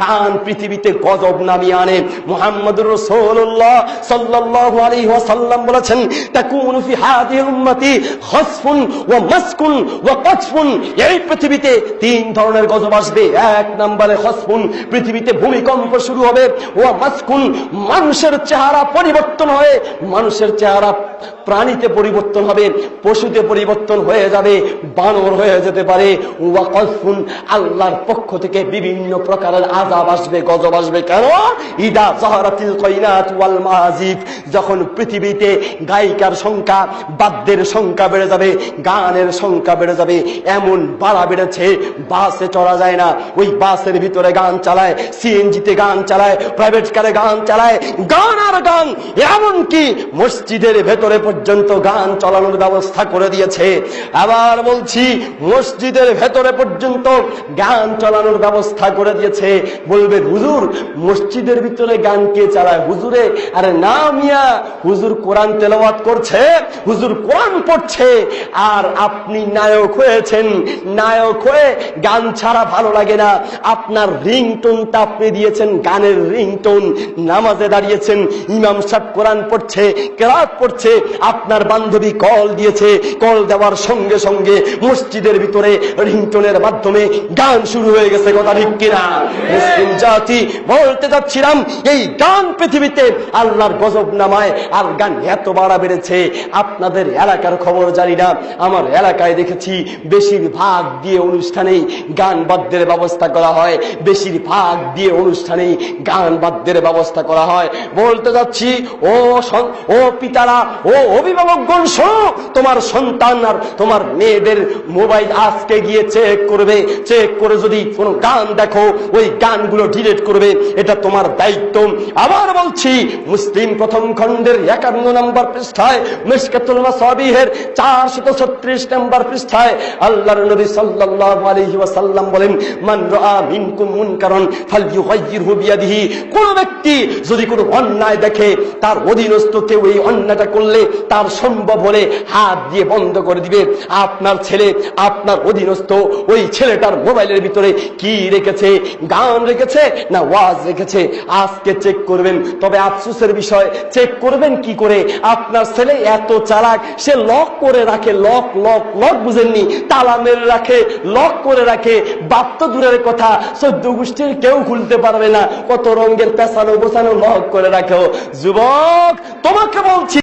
গান পৃথিবীতে গজব নামিয়ে আনে। মুহাম্মদুর রাসূলুল্লাহ সাল্লাল্লাহু আলাইহি ওয়াসাল্লাম বলেছেন, তাকুনু ফি হাদিহি উম্মতি খাসফুন ওয়া মাসকুন ওয়া কাতফুন। এই পৃথিবীতে তিন ধরনের গজব আসবে। এক নম্বরে খাসফুন, পৃথিবীতে ভূমিকম্প শুরু হবে। ওয়া মাসকুন, মানুষের চেহারা পরিবর্তন হয়ে মানুষের চেহারা প্রাণীতে পরিবর্তন হবে, পশুতে পরিবর্তন হয়ে যাবে, বানর হয়ে যেতে পারে। ওয়া কাতফুন, আল্লাহর পক্ষ থেকে বিভিন্ন প্রকারের আযাব আসবে, গজব আসবে। কেন? ইদা যাহারাতিল কায়নাত ওয়াল মাযিফ, যখন পৃথিবীতে গায়িকার সংখ্যা, বাদ্যের সংখ্যা বেড়ে যাবে, গানের সংখ্যা বেড়ে যাবে। এমন বাড়া বেড়েছে, বাসে চড়া যায় না, ওই বাসের ভিতরে গান চালায়, সিএনজিতে গান চালায়, প্রাইভেট কারে গান চালায়, গান আর গান। এমনকি মসজিদের ভেতরে পর্যন্ত গান চালানোর ব্যবস্থা করে দিয়েছে। আবার বলছি, মসজিদের ভেতরে পর্যন্ত গান চালানোর ব্যবস্থা করে দিয়েছে। বলবেন, হুজুর মসজিদের ভিতরে গান কে চালায়? হুজুরে, আরে না মিয়া, হুজুর কোরআন তেলাওয়াত করছে, হুজুর কোরআন পড়ছে, আর আপনি নায়ক হয়েছেন। নায়ক হয়ে গান ছাড়া ভালো লাগে না। আপনার রিংটোনটা আপনি দিয়েছেন গানের রিংটোন। নামাজে দাঁড়িয়েছেন, ইমাম সাহেব কোরআন পড়ছে, কেরাত পড়ছে, আপনার বান্ধবী কল দিয়েছে, কল দেওয়ার সঙ্গে সঙ্গে মসজিদের ভিতরে রিংটোনের মাধ্যমে গান শুরু হয়ে গেছে। কথা ঠিক কিনা? মুসলিম জাতি, বলতে যাচ্ছিলাম, এই গান পৃথিবীতে আল্লাহর গজব নামায়। আর গান এত বাড়া বেড়েছে, আপনাদের এলাকার খবর জানি না, আমার এলাকায় দেখেছি বেশিরভাগ দিয়ে অনুষ্ঠানেই গান বাদ্যের ব্যবস্থা করা হয়, বেশিরভাগ দিয়ে অনুষ্ঠানেই গান বাদ্যের ব্যবস্থা করা হয়। বলতে যাচ্ছি, ও পিতারা, ও অভিভাবকগণ, শোনো, তোমার সন্তান আর তোমার মেয়েদের মোবাইল আজকে গিয়ে চেক করবে। চেক করে যদি কোনো গান দেখো, ওই গানগুলো ডিলিট করবে, এটা তোমার দায়িত্ব। আবার বলছি, মুসলিম প্রথম খণ্ডের 51 নম্বর পৃষ্ঠায়, মিশকাতুল মাসাবিহের 436 নম্বর পৃষ্ঠায় আল্লাহর নবী সাল্লাল্লাহু আলাইহি ওয়াসাল্লাম বলেন, মান রাআ মিনকুম মুনকারান ফালইউগাইয়িরহু বিয়াদিহি। কোন ব্যক্তি যদি কোনো অন্যায় দেখে, তার অধীনস্থ কেউ এই অন্যায়টা করলে তার সম্ভব হলে হাত দিয়ে বন্ধ করে দিবে। আপনার ছেলে, আপনার অধীনস্থ, ওই ছেলেটার মোবাইলের ভিতরে কি রেখেছে? গান রেখেছে না ওয়াজ রেখেছে? আজকে চেক করবেন। তবে আফসোসের বিষয়, চেক করবেন কি করে? আপনার ছেলে এত চালাক, সে লক করে রাখে, লক লক লক, বুঝেননি? তালা মেরে রাখে, লক করে রাখে। বাপ তো দূরের কথা, 14 গোষ্ঠীর কেউ খুলতে পারবে না, কত রঙের পেছানো গোছানো লক করে রাখো। যুবক, তোমাকে বলছি,